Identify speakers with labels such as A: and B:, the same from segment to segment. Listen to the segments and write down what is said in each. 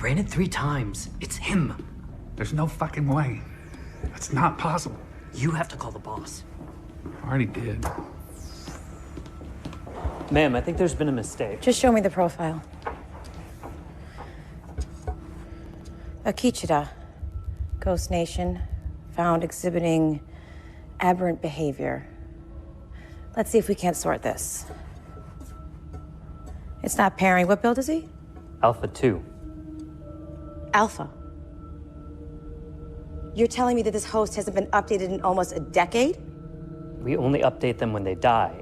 A: ran it 3 times. It's him.
B: There's no fucking way. That's not possible.
A: You have to call the boss.
B: I already did.
C: Ma'am, I think there's been a mistake.
D: Just show me the profile. Kiksuya, Ghost Nation, found exhibiting aberrant behavior. Let's see if we can't sort this. It's not pairing. What build is he?
C: Alpha 2.
D: Alpha. You're telling me that this host hasn't been updated in almost a decade?
C: We only update them when they die.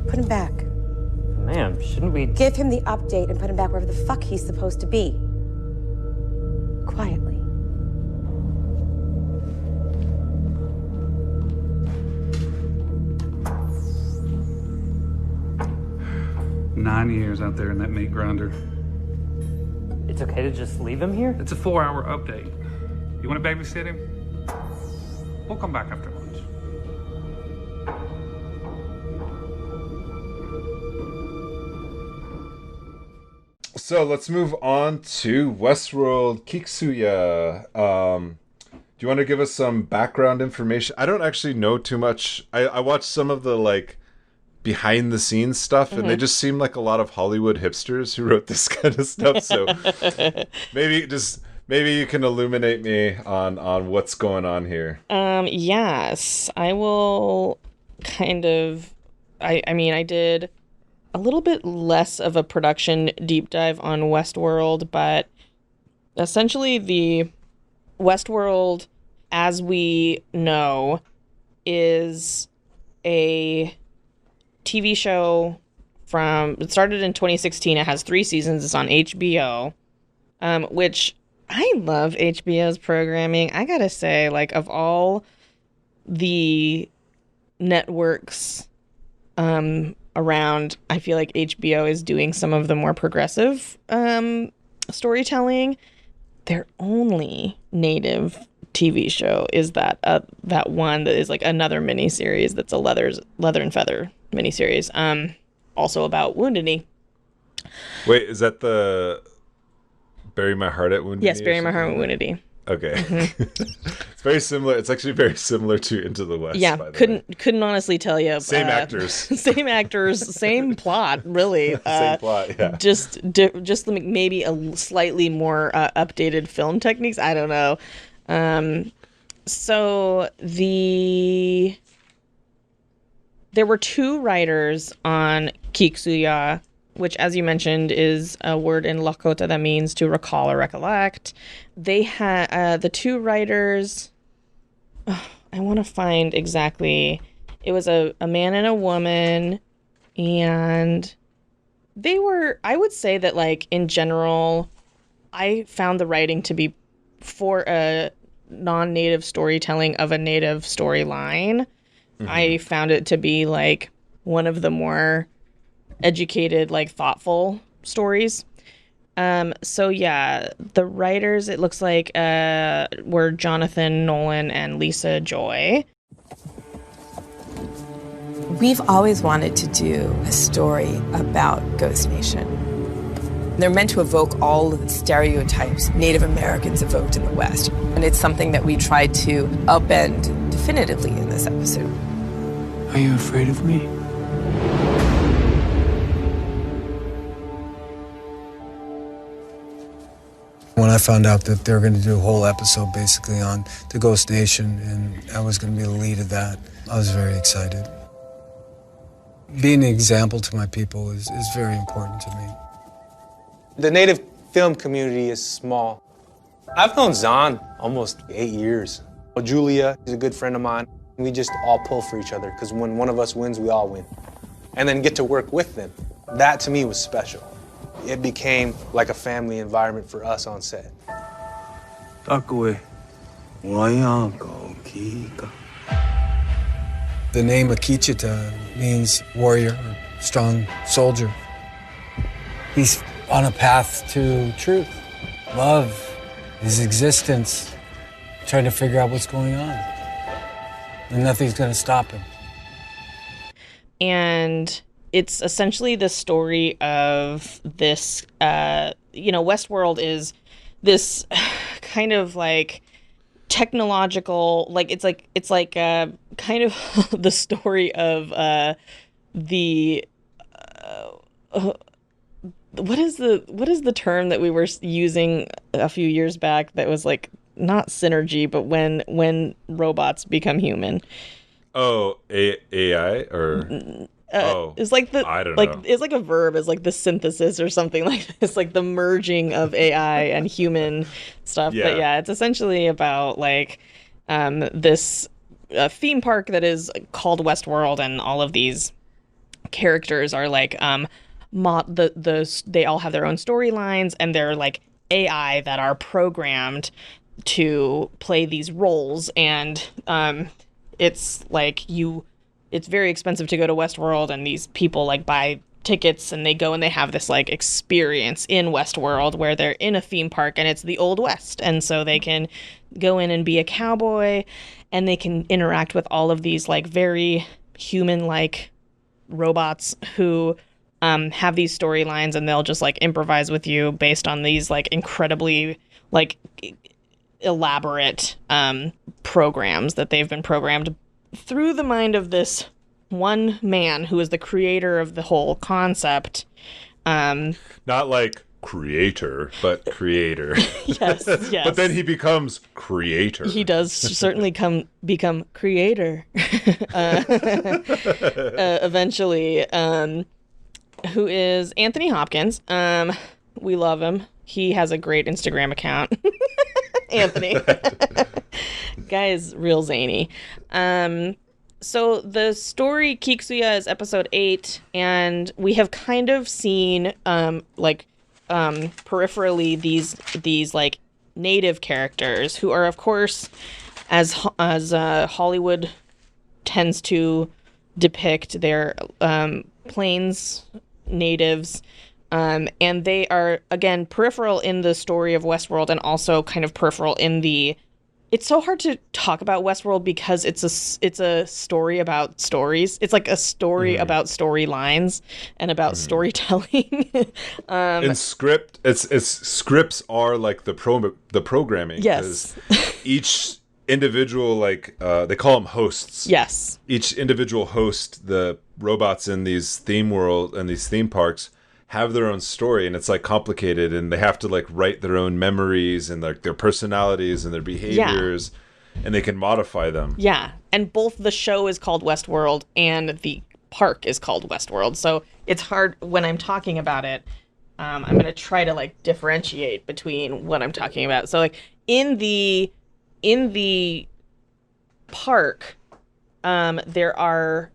D: Put him back.
C: Ma'am, shouldn't we...
D: Give him the update and put him back wherever the fuck he's supposed to be. Quietly.
B: Nine years out there in that meat grinder.
C: It's okay to just leave him here?
B: It's a 4-hour update. You want to babysit him? We'll come back after lunch.
E: So let's move on to Westworld. Kiksuya. Do you want to give us some background information? I don't actually know too much. I watched some of the like behind the scenes stuff, and they just seem like a lot of Hollywood hipsters who wrote this kind of stuff. So maybe you can illuminate me on what's going on here.
F: Yes, I will kind of. I mean, I did a little bit less of a production deep dive on Westworld, but essentially the Westworld, as we know, is a TV show it started in 2016. It has 3 seasons. It's on HBO, which I love HBO's programming. I gotta say, like, of all the networks around, I feel like HBO is doing some of the more progressive storytelling. Their only native TV show is that one that is like another miniseries that's a leather and feather miniseries, also about Wounded Knee.
E: Wait, is that the Bury My Heart at Wounded Knee?
F: Yes, Bury My Heart at Wounded Knee.
E: Okay. It's very similar. It's actually very similar to Into the West.
F: Yeah,
E: by the
F: couldn't honestly tell you.
E: Same actors.
F: Same actors, same plot, really.
E: Same plot, yeah.
F: Just maybe a slightly more updated film techniques. I don't know. So there were 2 writers on Kiksuya, which, as you mentioned, is a word in Lakota that means to recall or recollect. They had the 2 writers. I want to find exactly. It was a man and a woman, and they were. I would say that, like, in general, I found the writing to be for a non-native storytelling of a native storyline. Mm-hmm. I found it to be like one of the more educated, like, thoughtful stories. So yeah, the writers, it looks like, were Jonathan Nolan and Lisa Joy.
G: We've always wanted to do a story about Ghost Nation. They're meant to evoke all of the stereotypes Native Americans evoked in the West. And it's something that we tried to upend definitively in this episode.
H: Are you afraid of me?
I: When I found out that they were going to do a whole episode basically on the Ghost Nation, and I was going to be the lead of that, I was very excited. Being an example to my people is very important to me.
J: The Native film community is small. I've known Zahn almost 8 years. Julia is a good friend of mine. We just all pull for each other, because when one of us wins, we all win. And then get to work with them. That, to me, was special. It became like a family environment for us on set.
I: The name Kiksuya means warrior, or strong soldier. He's on a path to truth, love, his existence, trying to figure out what's going on. and nothing's going to stop him.
F: And it's essentially the story of this, Westworld is this kind of like technological, like it's like kind of the story of the what is the term that we were using a few years back that was like not synergy, but when robots become human.
E: Oh, AI or
F: it's like
E: I don't know.
F: It's like a verb. It's like the synthesis or something like this, like the merging of AI and human stuff.
E: Yeah.
F: But yeah, it's essentially about like this theme park that is called Westworld, and all of these characters are like they all have their own storylines, and they're like AI that are programmed to play these roles, and it's like it's very expensive to go to Westworld, and these people like buy tickets and they go and they have this like experience in Westworld where they're in a theme park and it's the Old West, and so they can go in and be a cowboy, and they can interact with all of these like very human-like robots who have these storylines, and they'll just like improvise with you based on these like incredibly like elaborate programs that they've been programmed through the mind of this one man who is the creator of the whole concept.
E: Not like creator, but creator.
F: Yes.
E: But then he becomes creator.
F: He does certainly become creator eventually, who is Anthony Hopkins. We love him. He has a great Instagram account. Anthony. Guy is real zany. So the story Kiksuya is episode 8, and we have kind of seen peripherally these like native characters who are, of course, as Hollywood tends to depict, their plains natives. And they are, again, peripheral in the story of Westworld, and also kind of peripheral in the... It's so hard to talk about Westworld because it's a story about stories. It's like a story about storylines and about storytelling.
E: In script, it's scripts are like the programming.
F: Yes.
E: Each individual, like they call them hosts.
F: Yes.
E: Each individual host, the robots in these theme world and these theme parks, have their own story, and it's like complicated, and they have to like write their own memories and like their personalities and their behaviors, and they can modify them.
F: Yeah, and both the show is called Westworld and the park is called Westworld, so it's hard when I'm talking about it. I'm gonna try to like differentiate between what I'm talking about. So like in the park, there are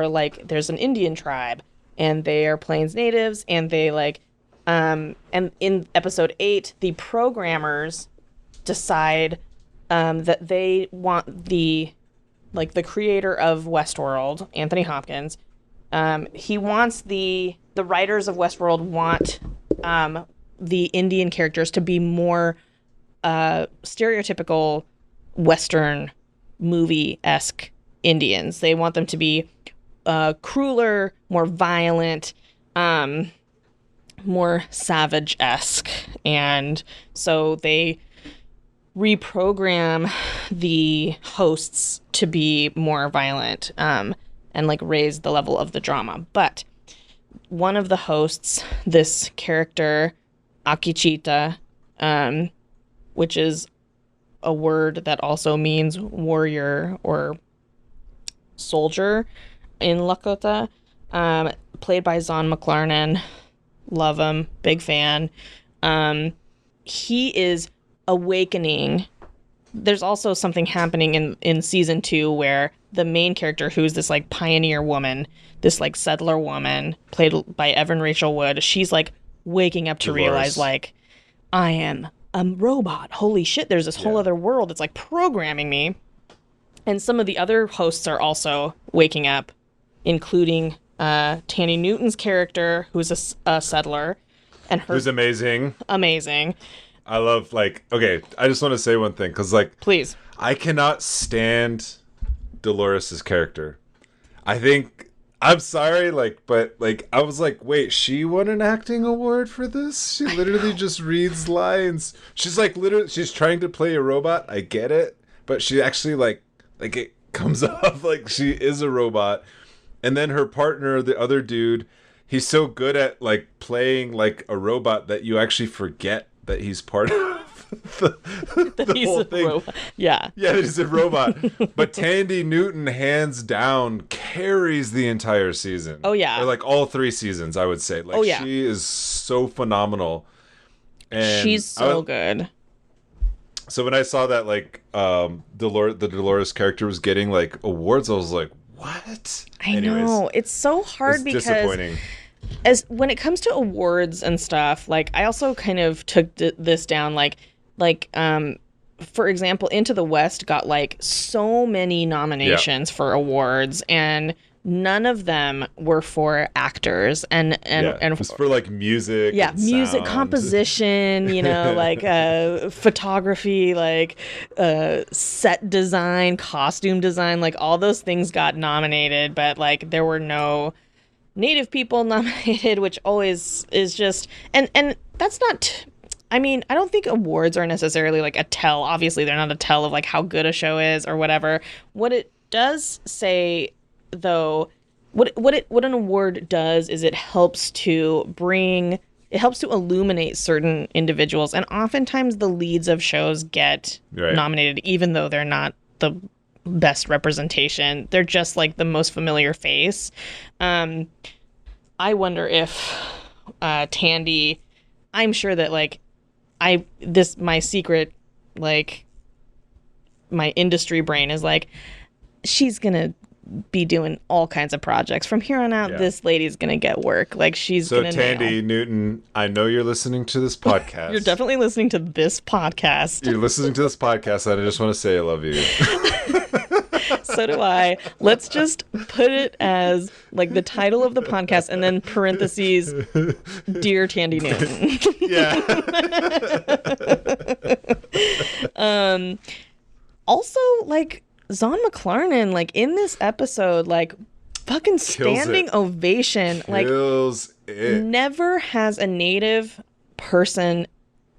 F: like there's an Indian tribe, and they are Plains natives, and they like, and in episode 8, the programmers decide that they want the creator of Westworld, Anthony Hopkins, he wants the writers of Westworld want the Indian characters to be more stereotypical Western movie-esque Indians. They want them to be crueler, more violent, more savage-esque. And so they reprogram the hosts to be more violent and like raise the level of the drama. But one of the hosts, this character, Akichita, which is a word that also means warrior or soldier in Lakota, played by Zahn McClarnon. Love him, big fan. He is awakening. There's also something happening in season 2 where the main character, who's this like pioneer woman, this like settler woman, played by Evan Rachel Wood, she's like waking up to realize like, I am a robot. Holy shit, there's this whole other world that's like programming me. And some of the other hosts are also waking up, including Tanny Newton's character, who's a settler, and her...
E: Who's amazing.
F: Amazing.
E: I love, like... Okay, I just want to say one thing, because, like...
F: Please.
E: I cannot stand Dolores' character. I think, I'm sorry, like, but like I was like, wait, she won an acting award for this? She literally just reads lines. She's like literally, she's trying to play a robot. I get it, but she actually like it comes off like she is a robot. And then her partner, the other dude, he's so good at like playing like a robot that you actually forget that he's part of the whole thing.
F: Robot. Yeah,
E: that he's a robot. But Tandy Newton, hands down, carries the entire season.
F: Oh yeah,
E: or like all 3 seasons, I would say. Like she is so phenomenal. And
F: she's so good.
E: So when I saw that like the Dolores character was getting like awards, I was like, what?
F: I know. It's so hard because
E: disappointing.
F: As when it comes to awards and stuff, like I also kind of took this down like for example, Into the West got like so many nominations for awards, and none of them were for actors and
E: it was for like music,
F: music
E: sound.
F: Composition, you know, like photography, like set design, costume design, like all those things got nominated, but like there were no Native people nominated, which always is just and that's not I mean, I don't think awards are necessarily like a tell. Obviously, they're not a tell of like how good a show is or whatever. What it does say, though, what an award does is it helps to illuminate certain individuals, and oftentimes the leads of shows get nominated, even though they're not the best representation. They're just like the most familiar face. I wonder if Tandy. I'm sure that like. My secret, like, my industry brain is like, she's gonna be doing all kinds of projects. From here on out, this lady's gonna get work. Like, she's gonna
E: Tandy Newton, I know you're listening to this podcast.
F: You're definitely listening to this podcast.
E: You're listening to this podcast, and I just want to say I love you.
F: So do I. Let's just put it as like the title of the podcast and then parentheses, Dear Tandy Newton.
E: Yeah.
F: Also, like Zahn McClarnon, like in this episode, like fucking standing ovation.
E: Kills it.
F: Never has a Native person.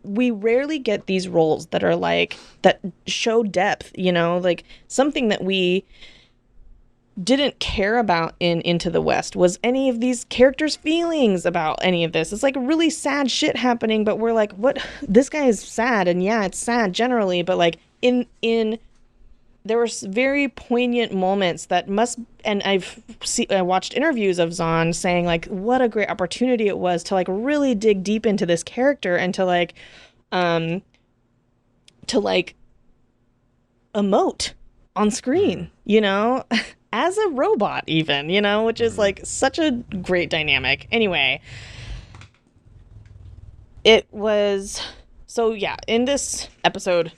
F: We rarely get these roles that are like that show depth, you know, like something that we didn't care about in Into the West was any of these characters' feelings about any of this. It's like really sad shit happening, but we're like, what? This guy is sad, and yeah, it's sad generally, but like in there were very poignant moments that and I watched interviews of Zahn saying like what a great opportunity it was to like really dig deep into this character and to like emote on screen, you know, as a robot even, you know, which is like such a great dynamic. Anyway, it was so yeah, in this episode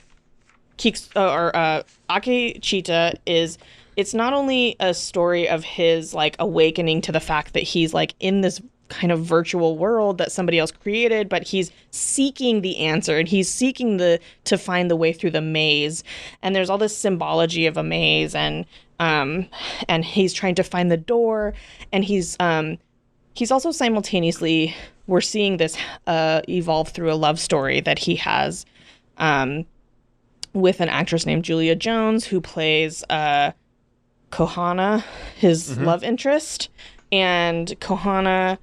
F: Akecheta it's not only a story of his like awakening to the fact that he's like in this kind of virtual world that somebody else created, but he's seeking the answer and he's seeking to find the way through the maze. And there's all this symbology of a maze, and he's trying to find the door, and he's also simultaneously, we're seeing this evolve through a love story that he has with an actress named Julia Jones, who plays Kohana, his love interest. And Kohana,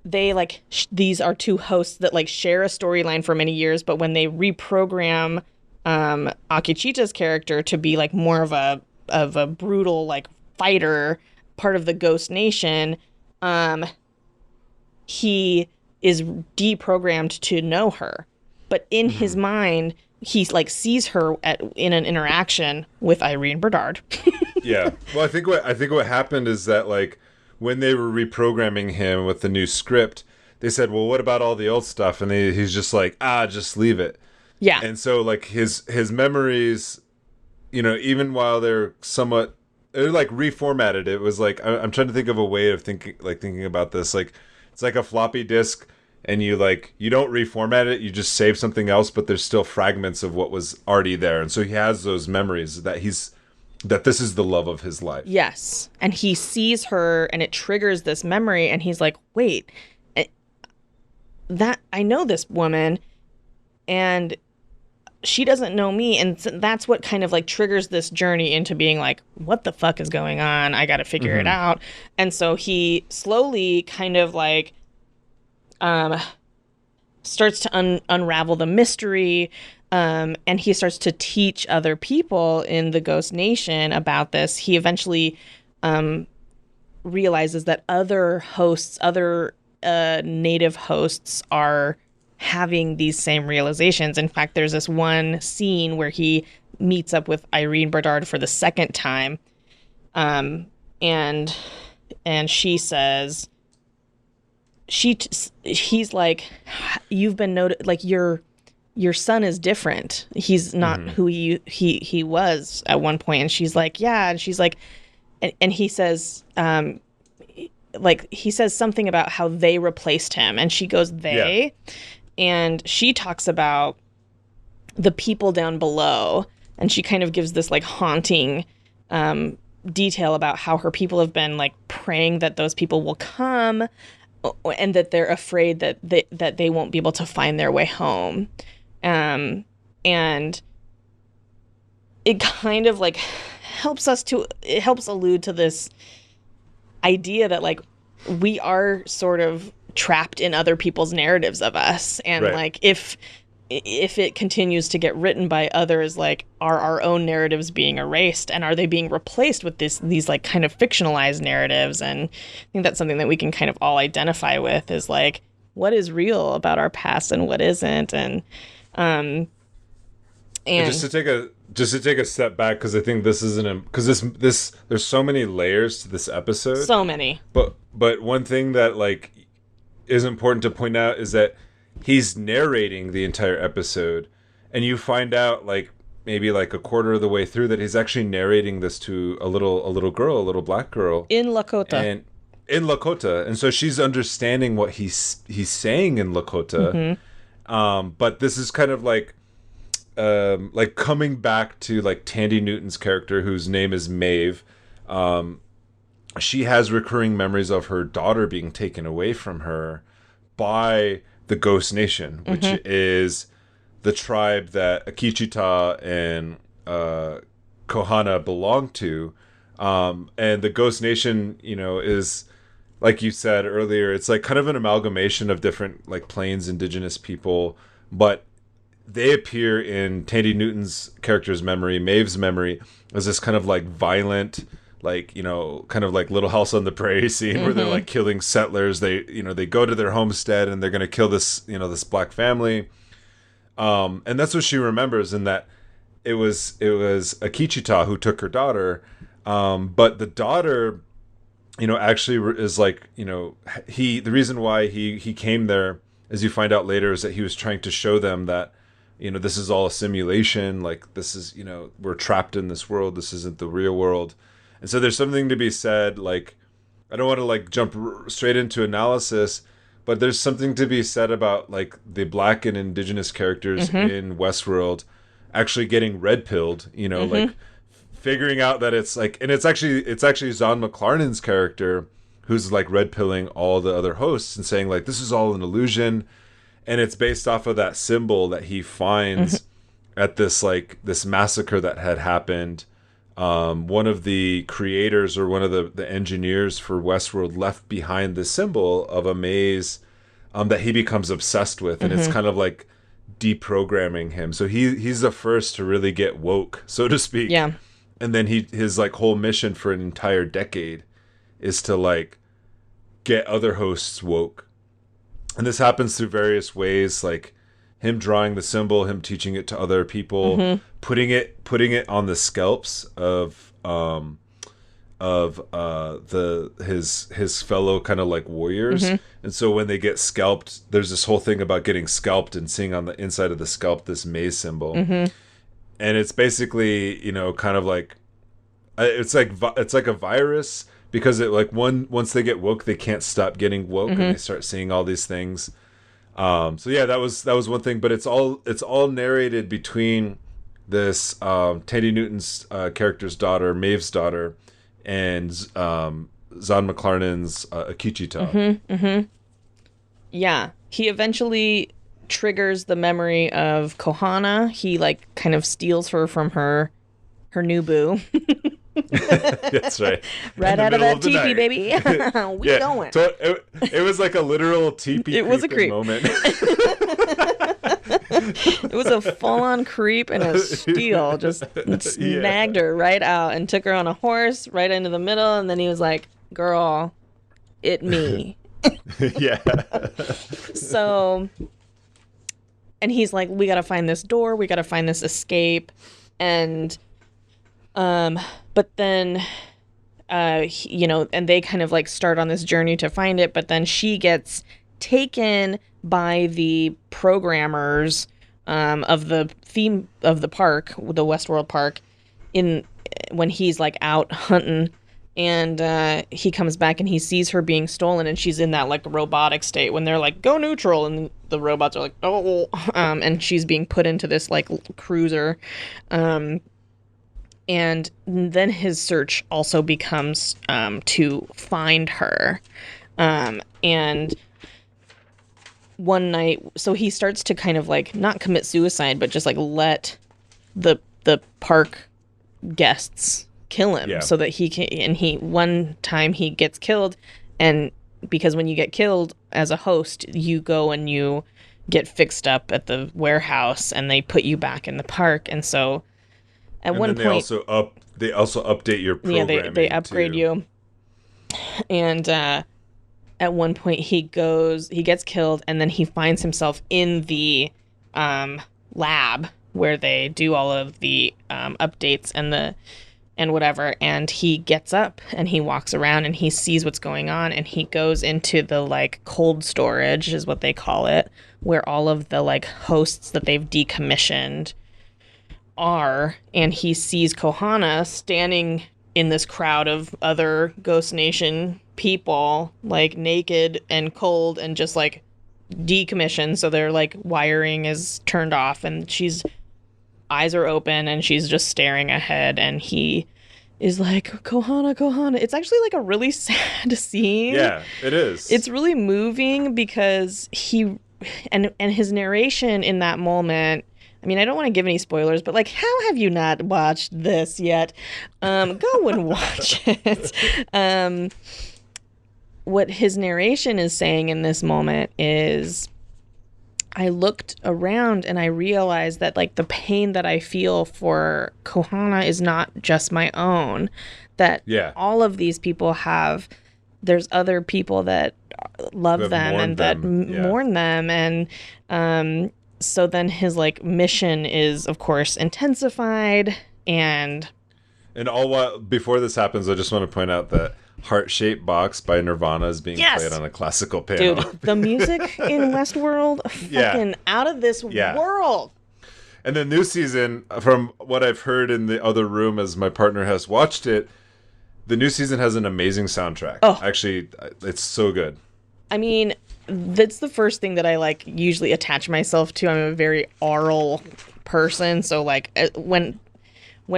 F: they like these are two hosts that like share a storyline for many years, but when they reprogram Akecheta's character to be like more of a brutal like fighter, part of the Ghost Nation, he is deprogrammed to know her, but in his mind he like sees her in an interaction with Irene Bernard.
E: Yeah. Well, I think what happened is that like when they were reprogramming him with the new script, they said, "Well, what about all the old stuff?" And he's just like, just leave it."
F: Yeah.
E: And so like his memories, you know, even while they're like reformatted, it was like I'm trying to think of a way of thinking about this. Like it's like a floppy disk, and you don't reformat it, you just save something else, but there's still fragments of what was already there. And so he has those memories that he's that this is the love of his life.
F: Yes. And he sees her and it triggers this memory and he's like, wait, that I know this woman and she doesn't know me. And so that's what kind of like triggers this journey into being like, what the fuck is going on? I got to figure it out. And so he slowly kind of like starts to unravel the mystery. And he starts to teach other people in the Ghost Nation about this. He eventually realizes that other native hosts are having these same realizations. In fact, there's this one scene where he meets up with Irene Berdard for the second time. And she says, he's like, you've been noted, like your son is different. He's not who he was at one point. And she's like, yeah. And she's like, and he says, he says something about how they replaced him. And she goes, they, and she talks about the people down below. And she kind of gives this like haunting, detail about how her people have been like praying that those people will come and that they're afraid that they won't be able to find their way home. And it kind of like helps allude to this idea that like we are sort of trapped in other people's narratives of us. And like if it continues to get written by others, like are our own narratives being erased and are they being replaced with these like kind of fictionalized narratives? And I think that's something that we can kind of all identify with, is like what is real about our past and what isn't. And
E: just to take a step back, because I think this isn't because this there's so many layers to this episode.
F: So many.
E: But one thing that like is important to point out is that he's narrating the entire episode, and you find out like maybe like a quarter of the way through that he's actually narrating this to a little girl, a little black girl
F: in Lakota.
E: And so she's understanding what he's saying in Lakota. But this is kind of like coming back to like Tandy Newton's character, whose name is Maeve. She has recurring memories of her daughter being taken away from her by the Ghost Nation, which is the tribe that Akichita and Kohana belong to. And the Ghost Nation, is, like you said earlier, it's like kind of an amalgamation of different like Plains indigenous people, but they appear in Tandy Newton's character's memory, Maeve's memory, as this kind of like violent, like, kind of like Little House on the Prairie scene where they're like killing settlers. They go to their homestead and they're going to kill this, this black family. And that's what she remembers, in that it was Akichita who took her daughter. But the daughter, actually is like, the reason why he came there, as you find out later, is that he was trying to show them that, this is all a simulation. Like, this is, we're trapped in this world. This isn't the real world. And so there's something to be said, like, I don't want to like jump straight into analysis, but there's something to be said about like the black and indigenous characters in Westworld actually getting red pilled, like figuring out that it's like, and it's actually Zahn McClarnon's character who's like red pilling all the other hosts and saying like, this is all an illusion. And it's based off of that symbol that he finds at this massacre that had happened. One of the creators, or one of the engineers for Westworld, left behind the symbol of a maze that he becomes obsessed with, and it's kind of like deprogramming him. So he's the first to really get woke, so to speak.
F: Yeah.
E: And then his like whole mission for an entire decade is to like get other hosts woke. And this happens through various ways, like him drawing the symbol, him teaching it to other people, putting it on the scalps of his fellow kind of like warriors. And so when they get scalped, there's this whole thing about getting scalped and seeing on the inside of the scalp this maze symbol. And it's basically, kind of like it's like a virus, because it like once they get woke, they can't stop getting woke, and they start seeing all these things. So yeah, that was one thing, but it's all narrated between this Tandy Newton's character's daughter, Maeve's daughter, and Zahn McClarnon's Akichita.
F: Yeah, he eventually triggers the memory of Kohana. He like kind of steals her from her new boo.
E: That's right.
F: Right out of that teepee, baby. We going.
E: So it was like a literal teepee.
F: It was a creep
E: moment.
F: It was a full-on creep and a steal. Just snagged her right out and took her on a horse right into the middle. And then he was like, "Girl, it me."
E: Yeah.
F: So, and he's like, "We gotta find this door. We gotta find this escape." And but then and they kind of like start on this journey to find it, but then she gets taken by the programmers of the theme of the park, the Westworld park, when he's like out hunting, and he comes back and he sees her being stolen, and she's in that like robotic state when they're like, "Go neutral," and the robots are like, "Oh," and she's being put into this like cruiser. And then his search also becomes to find her. And one night, so he starts to kind of like not commit suicide, but just like let the park guests kill him so that he can. And one time he gets killed, and because when you get killed as a host, you go and you get fixed up at the warehouse, and they put you back in the park, and so. At one point,
E: they also update your programming.
F: Yeah, they upgrade you. And at one point, he gets killed, and then he finds himself in the lab where they do all of the updates and whatever. And he gets up and he walks around and he sees what's going on, and he goes into the like cold storage is what they call it, where all of the like hosts that they've decommissioned are, and he sees Kohana standing in this crowd of other Ghost Nation people, like naked and cold and just like decommissioned. So their like wiring is turned off, and she's eyes are open and she's just staring ahead, and he is like, Kohana. It's actually like a really sad scene.
E: Yeah, it is.
F: It's really moving because he and his narration in that moment. I mean, I don't want to give any spoilers, but like, how have you not watched this yet? Go and watch it. What his narration is saying in this moment is, I looked around and I realized that like the pain that I feel for Kohana is not just my own. That all of these people there's other people that love them and that mourn them, and so then his like mission is of course intensified, and
E: all while before this happens, I just want to point out that Heart-Shaped Box by Nirvana is being played on a classical piano.
F: Dude, the music in Westworld, fucking out of this world.
E: And the new season, from what I've heard in the other room as my partner has watched it, the new season has an amazing soundtrack. Oh. Actually, it's so good.
F: I mean, that's the first thing that I like usually attach myself to. I'm a very aural person, so like when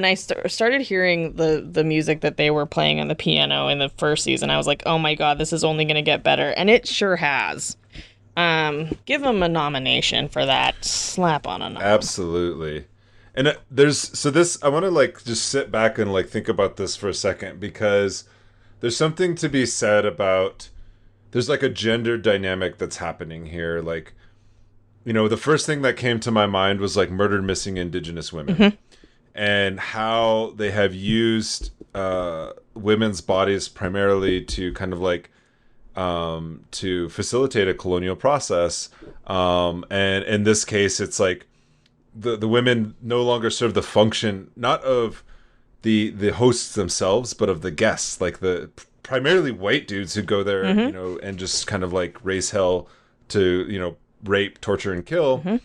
F: I started hearing the music that they were playing on the piano in the first season, I was like, oh my god, this is only going to get better, and it sure has. Give them a nomination for that. Slap on a nom.
E: Absolutely. And I want to like just sit back and like think about this for a second, because there's something to be said about. There's like a gender dynamic that's happening here. Like, you know, the first thing that came to my mind was like murdered missing Indigenous women. Mm-hmm. And how they have used women's bodies primarily to kind of like to facilitate a colonial process. And in this case, it's like the women no longer serve the function, not of the hosts themselves, but of the guests, like the primarily white dudes who go there, you know, and just kind of like raise hell to, you know, rape, torture, and kill. Mm-hmm.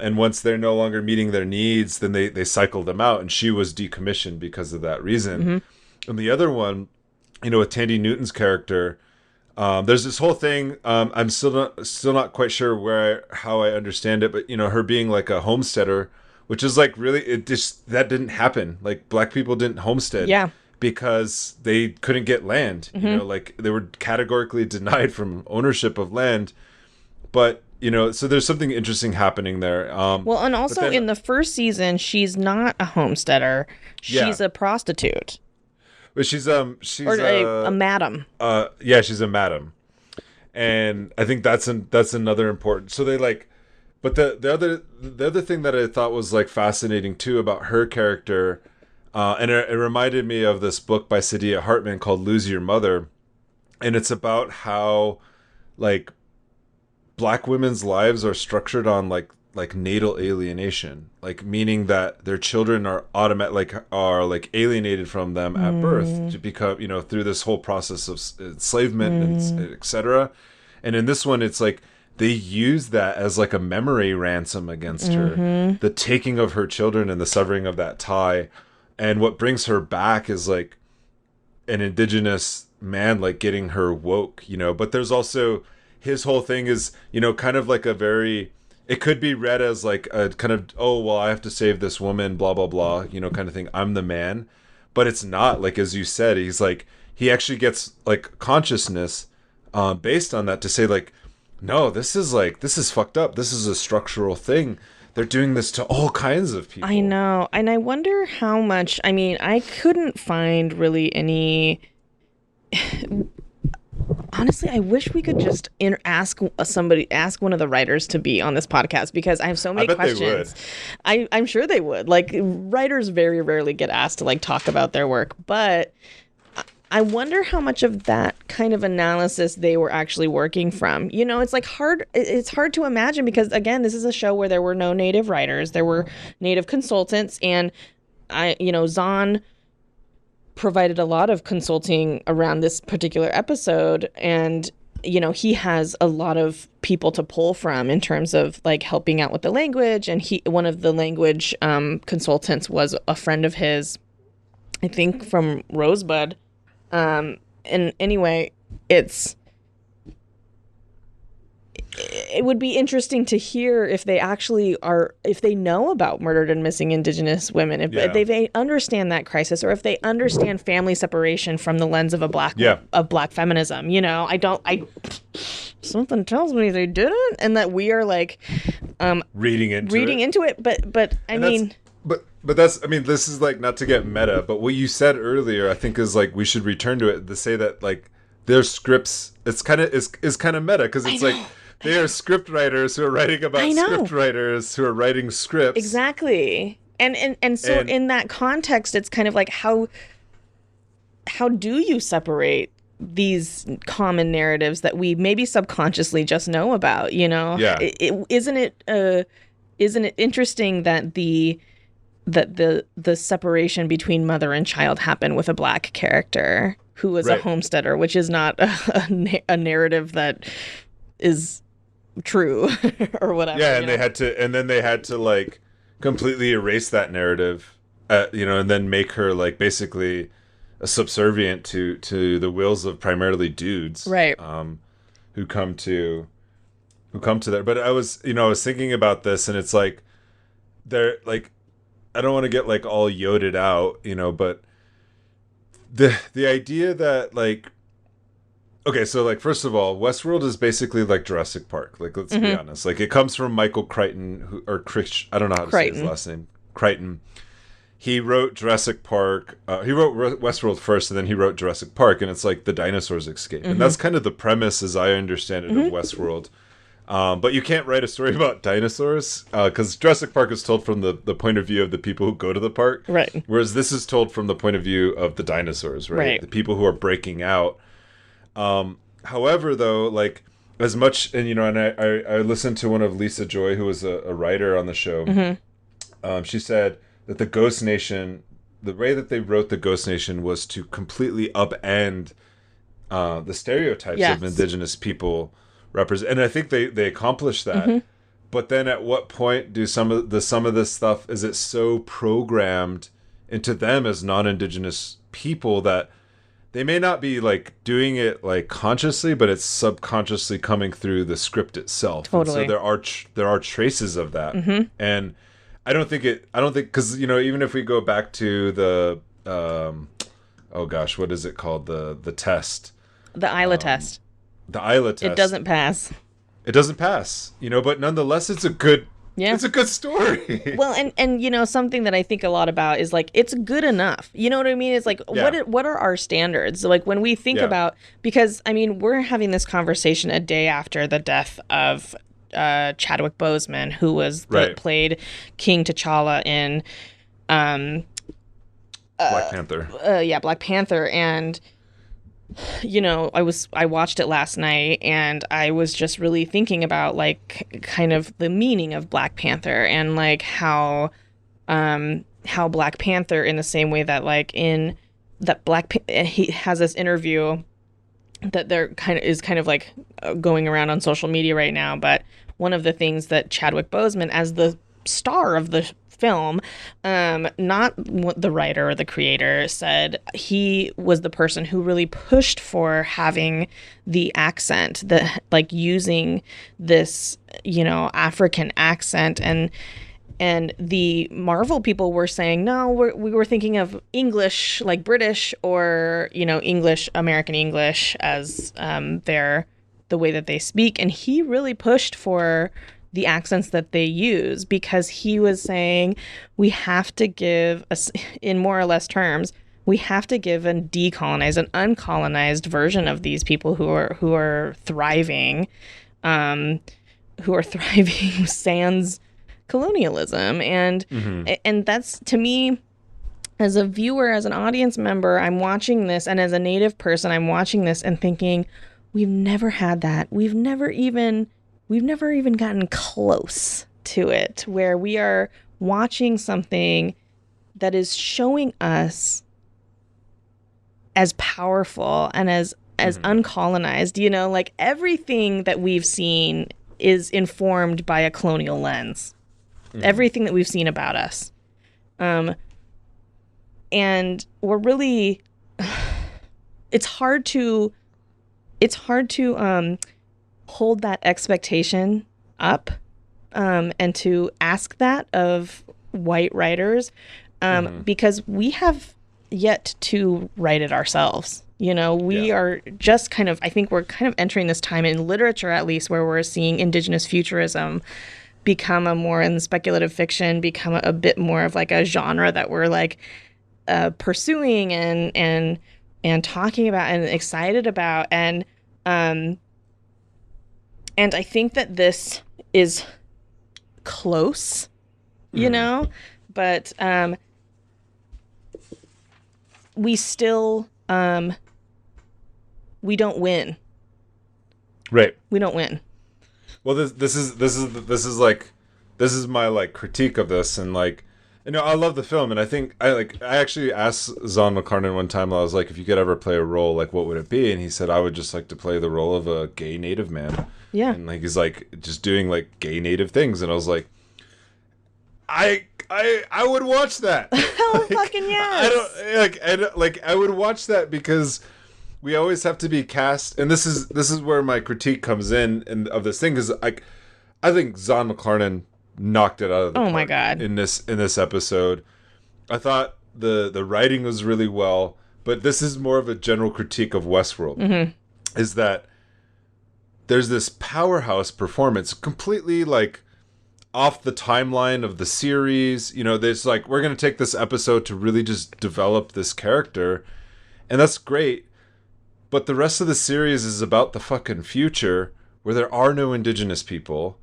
E: And once they're no longer meeting their needs, then they cycle them out, and she was decommissioned because of that reason. Mm-hmm. And the other one, you know, with Tandy Newton's character, there's this whole thing. I'm still not quite sure how I understand it, but you know, her being like a homesteader which is like really, it just, that didn't happen. Like black people didn't homestead.
F: Yeah.
E: Because they couldn't get land, you know, like they were categorically denied from ownership of land. But, you know, so there's something interesting happening there.
F: Well, and also in the first season, she's not a homesteader. She's a prostitute.
E: But she's
F: or a madam.
E: Yeah, she's a madam. And I think that's another important. So they like, but the other thing that I thought was like fascinating too about her character, and it reminded me of this book by Saidiya Hartman called Lose Your Mother. And it's about how like black women's lives are structured on like natal alienation, like meaning that their children are alienated from them at birth to become, you know, through this whole process of enslavement and etc. And in this one, it's like they use that as like a memory ransom against her, the taking of her children and the severing of that tie. And what brings her back is like an indigenous man, like getting her woke, you know. But there's also his whole thing is, you know, kind of like a very, it could be read as like a kind of, oh, well, I have to save this woman, blah, blah, blah, you know, kind of thing. I'm the man. But it's not, like, as you said, he's like, he actually gets like consciousness based on that to say like, no, this is fucked up. This is a structural thing. They're doing this to all kinds of people.
F: I know. And I wonder how much, I mean, I couldn't find really any, honestly, I wish we could just ask one of the writers to be on this podcast, because I have so many questions. I'm sure they would. Like, writers very rarely get asked to like talk about their work, but I wonder how much of that kind of analysis they were actually working from. You know, it's like it's hard to imagine, because again, this is a show where there were no native writers, there were native consultants, and Zahn provided a lot of consulting around this particular episode, and you know, he has a lot of people to pull from in terms of like helping out with the language, and one of the language consultants was a friend of his, I think from Rosebud. And anyway, it would be interesting to hear if they actually if they know about murdered and missing Indigenous women, if they understand that crisis, or if they understand family separation from the lens of black feminism. You know, something tells me they didn't, and that we are like reading into it. But I mean.
E: But that's, I mean, this is like, not to get meta, but what you said earlier, I think is like, we should return to it to say that like their scripts, it's kind of, is kind of meta, because it's like, they are script writers who are writing about script writers who are writing scripts.
F: Exactly. And so in that context, it's kind of like, how do you separate these common narratives that we maybe subconsciously just know about, you know?
E: Yeah.
F: Isn't it interesting that the separation between mother and child happened with a black character who was a homesteader, which is not a narrative that is true or whatever.
E: Yeah, and they had to like completely erase that narrative, you know, and then make her like basically a subservient to the wills of primarily dudes,
F: right?
E: Who come to there. But I was thinking about this, and it's like they're like, I don't want to get like all yoded out, you know, but the idea that like, okay, so like, first of all, Westworld is basically like Jurassic Park. Like, let's be honest. Like, it comes from Michael Crichton, I don't know how to say his last name. Crichton. He wrote Jurassic Park. He wrote Westworld first, and then he wrote Jurassic Park, and it's like the dinosaurs escape. And that's kind of the premise, as I understand it, of Westworld. But you can't write a story about dinosaurs, because Jurassic Park is told from the point of view of the people who go to the park.
F: Right.
E: Whereas this is told from the point of view of the dinosaurs, right? The people who are breaking out. However, though, like, as much, and, you know, and I listened to one of Lisa Joy, who was a writer on the show. She said that the Ghost Nation, the way that they wrote the Ghost Nation was to completely upend the stereotypes of Indigenous people represent, and I think they accomplished that. But then at what point do some of this stuff, is it so programmed into them as non-Indigenous people that they may not be like doing it like consciously, but it's subconsciously coming through the script itself.
F: Totally.
E: And so there are traces of that. And I don't think because even if we go back to the oh gosh, what is it called, the test,
F: The Isla test.
E: the Isla test,
F: It doesn't pass.
E: But nonetheless it's a good story.
F: Well, and something that I think a lot about is like it's good enough. You know what I mean? It's like what are our standards? Like when we think about, because I mean we're having this conversation a day after the death of Chadwick Boseman, who was played King T'Challa in
E: Black Panther.
F: Black Panther. And I watched it last night, and I was just really thinking about like kind of the meaning of Black Panther, and like how Black Panther, in the same way that like in that he has this interview that there kind of like going around on social media right now, but one of the things that Chadwick Boseman, as the star of the film, not the writer or the creator, said he was the person who really pushed for having the accent, like using this African accent, and the Marvel people were saying no, we were thinking of English, like British, or English, American English as the way that they speak, and he really pushed for the accents that they use, because he was saying we have to give, in more or less terms, we have to give a decolonized, an uncolonized version of these people who are thriving, sans colonialism, and that's, to me, as a viewer, as an audience member, I'm watching this, and as a Native person, I'm watching this and thinking, we've never had that. We've never even gotten close to it, where we are watching something that is showing us as powerful and as uncolonized, like everything that we've seen is informed by a colonial lens. Everything that we've seen about us. And we're really, it's hard to hold that expectation up, and to ask that of white writers, because we have yet to write it ourselves. We are just I think we're kind of entering this time in literature, at least, where we're seeing indigenous futurism become in speculative fiction, become a bit more of like a genre that we're like pursuing and talking about and excited about. And I think that this is close, but we still we don't win.
E: Right.
F: We don't win.
E: Well, this is my like critique of this, and like, I love the film, and I think I actually asked Zahn McClarnon one time. I was like, if you could ever play a role, like, what would it be? And he said, I would just like to play the role of a gay Native man.
F: Yeah.
E: And like he's like just doing like gay Native things, and I was like, I would watch that.
F: Hell, fucking yes.
E: I would watch that, because we always have to be cast, and this is where my critique comes in of this thing, because I think Zahn McClarnon knocked it out of the park.
F: My God.
E: In this episode. I thought the writing was really well, but this is more of a general critique of Westworld. Is that there's this powerhouse performance completely like off the timeline of the series. There's like, we're going to take this episode to really just develop this character, and that's great. But the rest of the series is about the fucking future, where there are no indigenous people.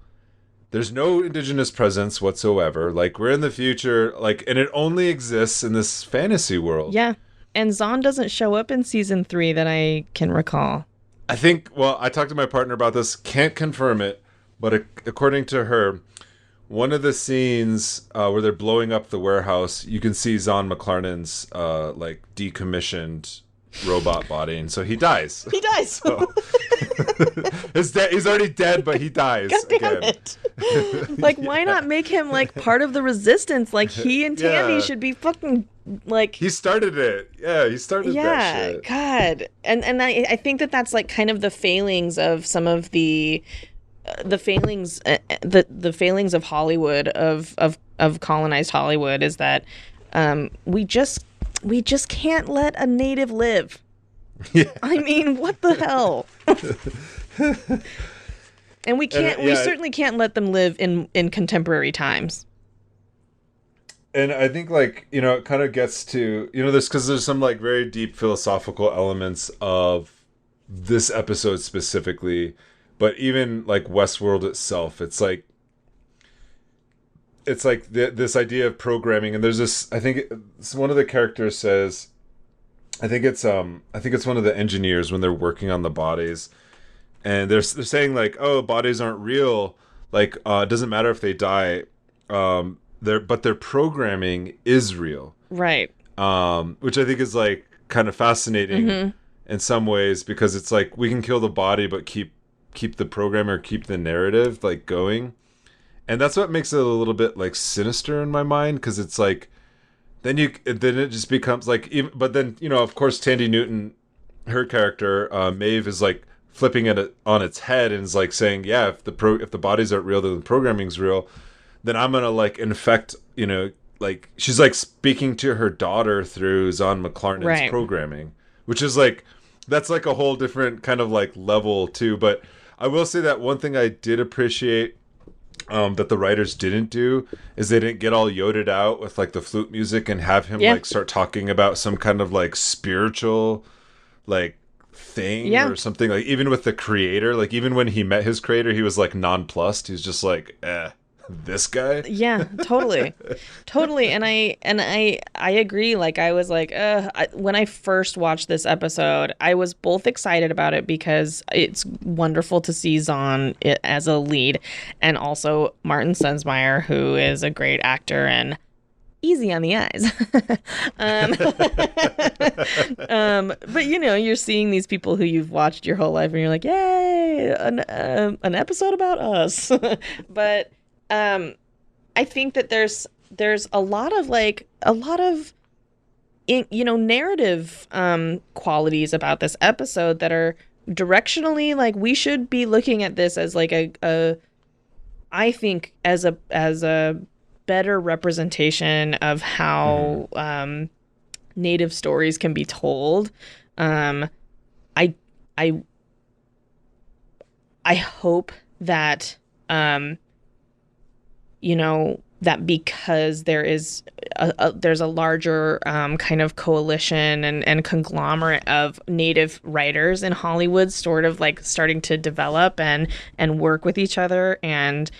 E: There's no indigenous presence whatsoever. Like, we're in the future, like, and it only exists in this fantasy world.
F: Yeah. And Zahn doesn't show up in season 3 that I can recall.
E: I think, well, I talked to my partner about this, can't confirm it, but according to her, one of the scenes where they're blowing up the warehouse, you can see Zahn McClarnon's like decommissioned robot body, and so he dies.
F: He dies.
E: So, he's already dead, but he dies.
F: God damn it. Like, why not make him like part of the resistance? Like, he and Tandy should be fucking like.
E: He started it. Yeah, he started that shit.
F: God. And I think that's like kind of the failings of some of the the failings the failings of Hollywood of colonized Hollywood is that we just can't let a native live. Yeah. I mean, what the hell? And we can't. We certainly can't let them live in contemporary times.
E: And I think, like, you know, it kind of gets to, you know, this because there's some like very deep philosophical elements of this episode specifically, but even like Westworld itself, it's like this idea of programming. And there's this, I think one of the characters says, I think it's one of the engineers when they're working on the bodies, and they're saying like, oh, bodies aren't real, like it doesn't matter if they die, their programming is real,
F: right?
E: Which I think is like kind of fascinating in some ways, because it's like we can kill the body but keep the program or keep the narrative like going, and that's what makes it a little bit like sinister in my mind, because it's like then it just becomes like, but then, you know, of course Tandy Newton, her character Maeve, is like flipping it on its head and is like saying, yeah, if the bodies aren't real, then the programming's real, then I'm gonna like infect, you know, like she's like speaking to her daughter through Zahn McClarnon's programming, which is like, that's like a whole different kind of like level too. But I will say that one thing I did appreciate that the writers didn't do is they didn't get all yoded out with like the flute music and have him like start talking about some kind of like spiritual like thing or something. Like even with the creator, like even when he met his creator, he was like nonplussed. He was just like, this guy.
F: Yeah, totally. And I agree. Like I was like, when I first watched this episode, I was both excited about it because it's wonderful to see Zahn as a lead, and also Martin Sensmeyer, who is a great actor and easy on the eyes. But you know, you're seeing these people who you've watched your whole life and you're like, yay, an episode about us. But I think that there's a lot of you know, narrative qualities about this episode that are directionally like we should be looking at this as like I think as a better representation of how native stories can be told. I hope that you know, that because there's a larger kind of coalition and conglomerate of native writers in Hollywood sort of like starting to develop and work with each other and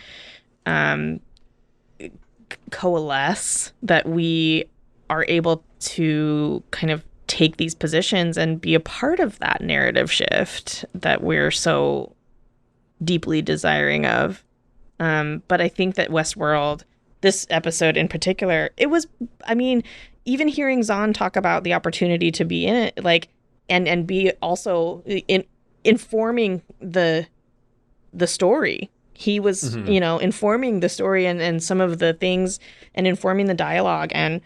F: coalesce, that we are able to kind of take these positions and be a part of that narrative shift that we're so deeply desiring of. But I think that Westworld, this episode in particular, it was, I mean, even hearing Zahn talk about the opportunity to be in it, like, and be also informing the story. He was, you know, informing the story and some of the things and informing the dialogue. And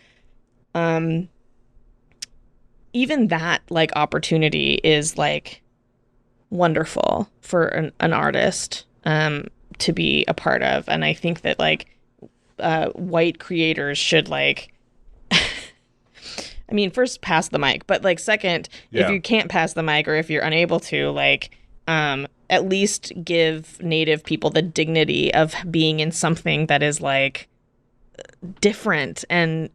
F: even that, like, opportunity is, like, wonderful for an artist to be a part of. And I think that, like, white creators should, like, I mean, first pass the mic, but, like, second, if you can't pass the mic or if you're unable to, like, at least give Native people the dignity of being in something that is, like, different and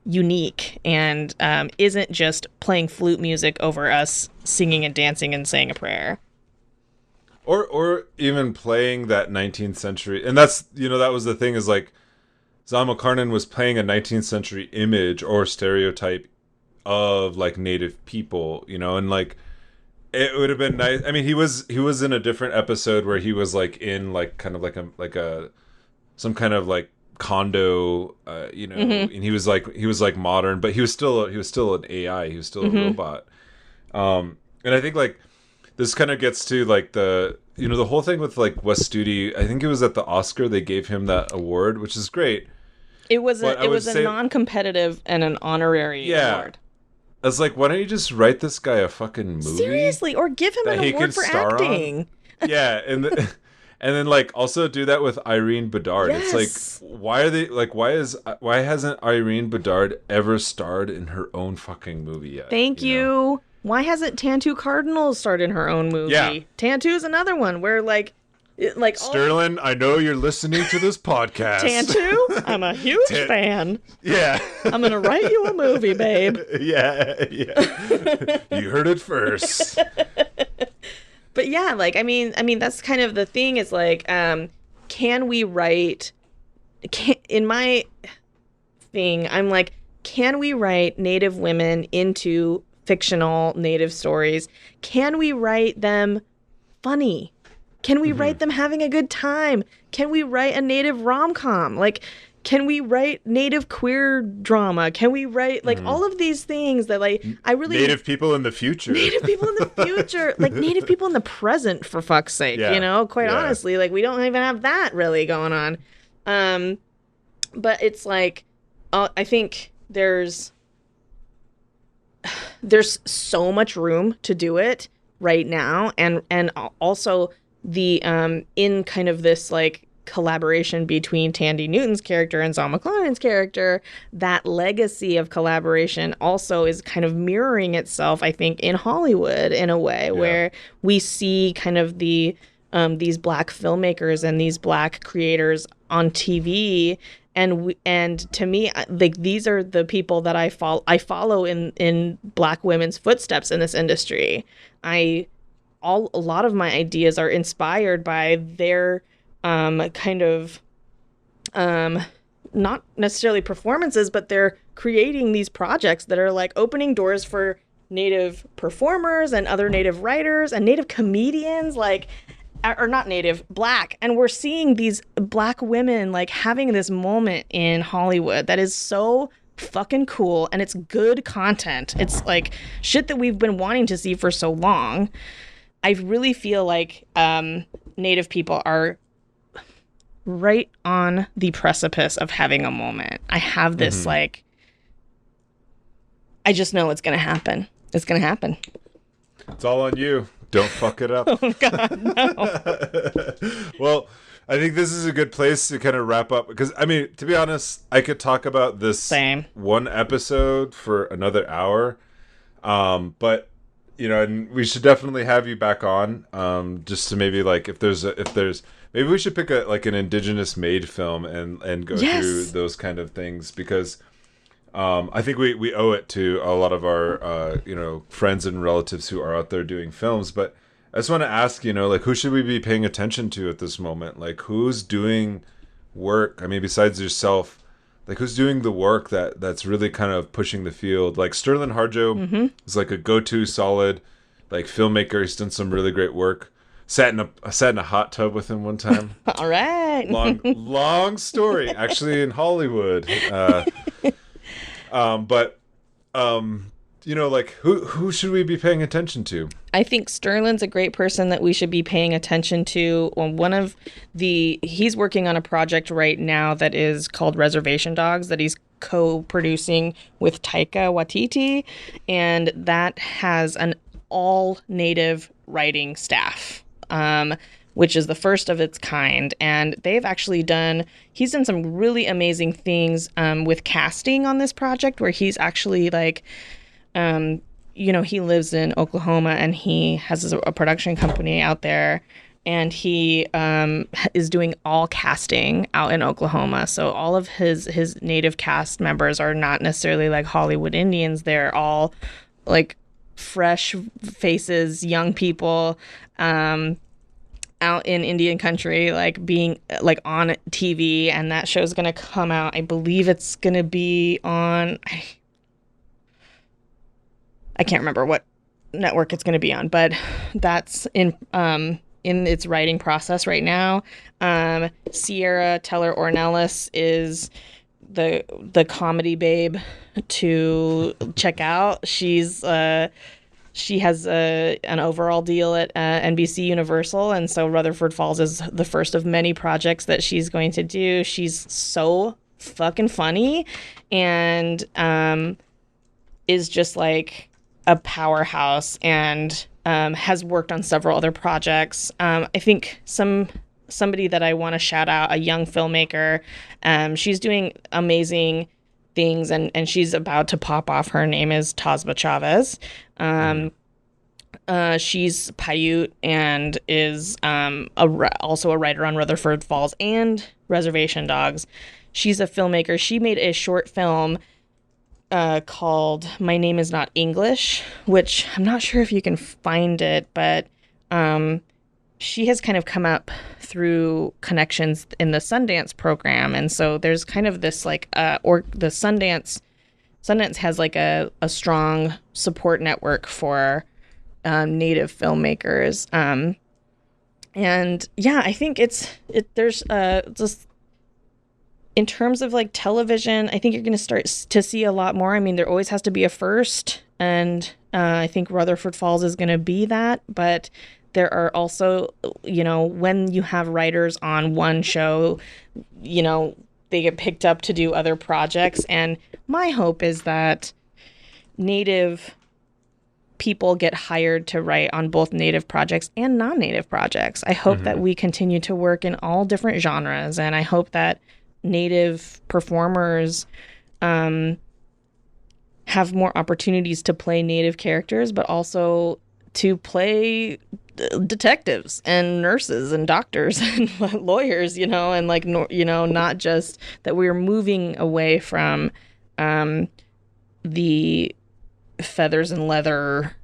F: unique and isn't just playing flute music over us singing and dancing and saying a prayer.
E: Or even playing that 19th century. And that's, you know, that was the thing, is like Zahn McClarnon was playing a 19th century image or stereotype of, like, Native people, you know, and, like, it would have been nice. I mean, he was in a different episode where he was, like, in, like, kind of like a some kind of, like, condo, you know, and he was like modern, but he was still an AI. He was still a robot. And I think, like, this kind of gets to, like, the, you know, the whole thing with, like, Wes Studi. I think it was at the Oscar they gave him that award, which is great.
F: It was a non-competitive and an honorary award.
E: I was like, why don't you just write this guy a fucking movie?
F: Seriously, or give him an award for acting.
E: Yeah, and and then like also do that with Irene Bedard.
F: Yes.
E: It's like why hasn't Irene Bedard ever starred in her own fucking movie yet?
F: Thank you.
E: know?
F: Why hasn't Tantu Cardinal starred in her own movie?
E: Yeah.
F: Tantu's another one where like
E: Sterling, I know you're listening to this podcast.
F: Tantu, I'm a huge fan.
E: Yeah.
F: I'm gonna write you a movie, babe.
E: Yeah. You heard it first.
F: But yeah, like I mean that's kind of the thing is like, can we write? In my thing, I'm like, can we write Native women into fictional Native stories? Can we write them funny? Can we write them having a good time? Can we write a Native rom-com? Like, can we write Native queer drama? Can we write like all of these things that like I really
E: Native people in the future.
F: Native people in the future, like Native people in the present, for fuck's sake,
E: Yeah.
F: you know, quite
E: Yeah.
F: honestly, like we don't even have that really going on. But it's like, I think there's so much room to do it right now. And also the, in kind of this like collaboration between Tandy Newton's character and Zal McLaren's character, that legacy of collaboration also is kind of mirroring itself, I think, in Hollywood in a way where we see kind of the these Black filmmakers and these Black creators on TV, and to me, like these are the people that I follow in Black women's footsteps in this industry. A lot of my ideas are inspired by their kind of not necessarily performances, but they're creating these projects that are like opening doors for Native performers and other Native writers and Native comedians, like, or not Native, Black. And we're seeing these Black women like having this moment in Hollywood that is so fucking cool, and it's good content. It's like shit that we've been wanting to see for so long. I really feel like Native people are right on the precipice of having a moment. I have this like, I just know it's going to happen. It's going to happen.
E: It's all on you. Don't fuck it up.
F: Oh, God, no.
E: Well, I think this is a good place to kind of wrap up because, I mean, to be honest, I could talk about this one episode for another hour. But, you know, and we should definitely have you back on just to maybe like if there's maybe we should pick an indigenous made film and go through those kind of things because I think we owe it to a lot of our friends and relatives who are out there doing films. But I just want to ask, like, who should we be paying attention to at this moment? Like, who's doing work? I mean, besides yourself, like, who's doing the work that's really kind of pushing the field? Like, Sterling Harjo is like a go-to solid like filmmaker. He's done some really great work. Sat in a hot tub with him one time.
F: All right.
E: Long story, actually, in Hollywood. Like who should we be paying attention to?
F: I think Sterling's a great person that we should be paying attention to. He's working on a project right now that is called Reservation Dogs that he's co-producing with Taika Waititi, and that has an all-native writing staff, which is the first of its kind. And he's done some really amazing things with casting on this project, where he's actually like, he lives in Oklahoma and he has a production company out there, and he is doing all casting out in Oklahoma. So all of his native cast members are not necessarily like Hollywood Indians. They're all like fresh faces, young people, out in Indian country, like being like on TV, and that show's gonna come out. I believe it's gonna be on. I can't remember what network it's gonna be on, but that's in its writing process right now. Sierra Teller Ornelas is the comedy babe to check out. She has an overall deal at NBC Universal, and so Rutherford Falls is the first of many projects that she's going to do. She's so fucking funny, and is just like a powerhouse, and has worked on several other projects. I think somebody that I want to shout out, a young filmmaker. She's doing amazing things, and she's about to pop off. Her name is Tasba Chavez. She's Paiute and is also a writer on Rutherford Falls and Reservation Dogs. She's a filmmaker. She made a short film called My Name Is Not English, which I'm not sure if you can find it, but she has kind of come up through connections in the Sundance program. And so there's kind of this like, or the Sundance has like a strong support network for Native filmmakers. And yeah, I think there's just in terms of like television, I think you're going to start to see a lot more. I mean, there always has to be a first, and I think Rutherford Falls is going to be that. But there are also, when you have writers on one show, they get picked up to do other projects. And my hope is that Native people get hired to write on both Native projects and non-Native projects. I hope that we continue to work in all different genres, and I hope that Native performers have more opportunities to play Native characters, but also to play detectives and nurses and doctors and lawyers, and like, not just that we're moving away from the feathers and leather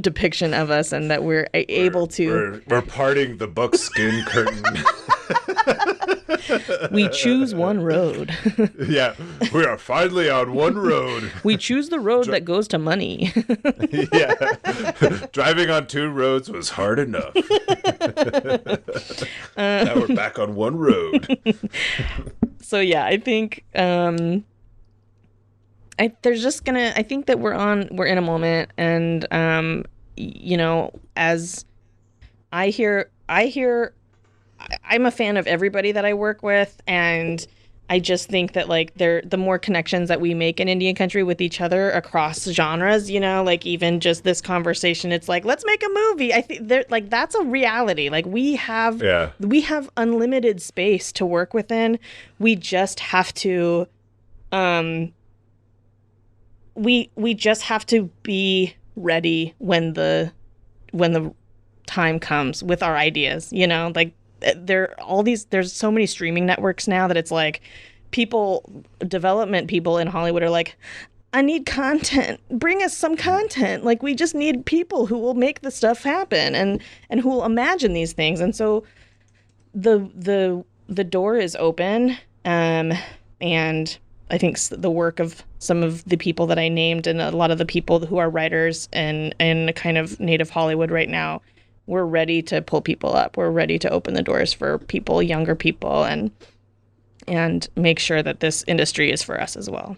F: depiction of us, and that we're able to...
E: We're parting the buckskin curtain.
F: We choose one road.
E: Yeah, we are finally on one road.
F: We choose the road that goes to money.
E: Yeah. Driving on two roads was hard enough. Now we're back on one road.
F: So yeah, I think I think that we're in a moment, and as I hear I'm a fan of everybody that I work with, and I just think that like the more connections that we make in Indian country with each other across genres, like even just this conversation, it's like, let's make a movie. I think that's a reality. Like we have unlimited space to work within. We just have to we just have to be ready when the time comes with our ideas, like there's so many streaming networks now that it's like development people in Hollywood are like, I need content, bring us some content. Like we just need people who will make the stuff happen and who will imagine these things. And so the door is open. And I think the work of some of the people that I named and a lot of the people who are writers in kind of Native Hollywood right now, we're ready to pull people up. We're ready to open the doors for people, younger people, and make sure that this industry is for us as well.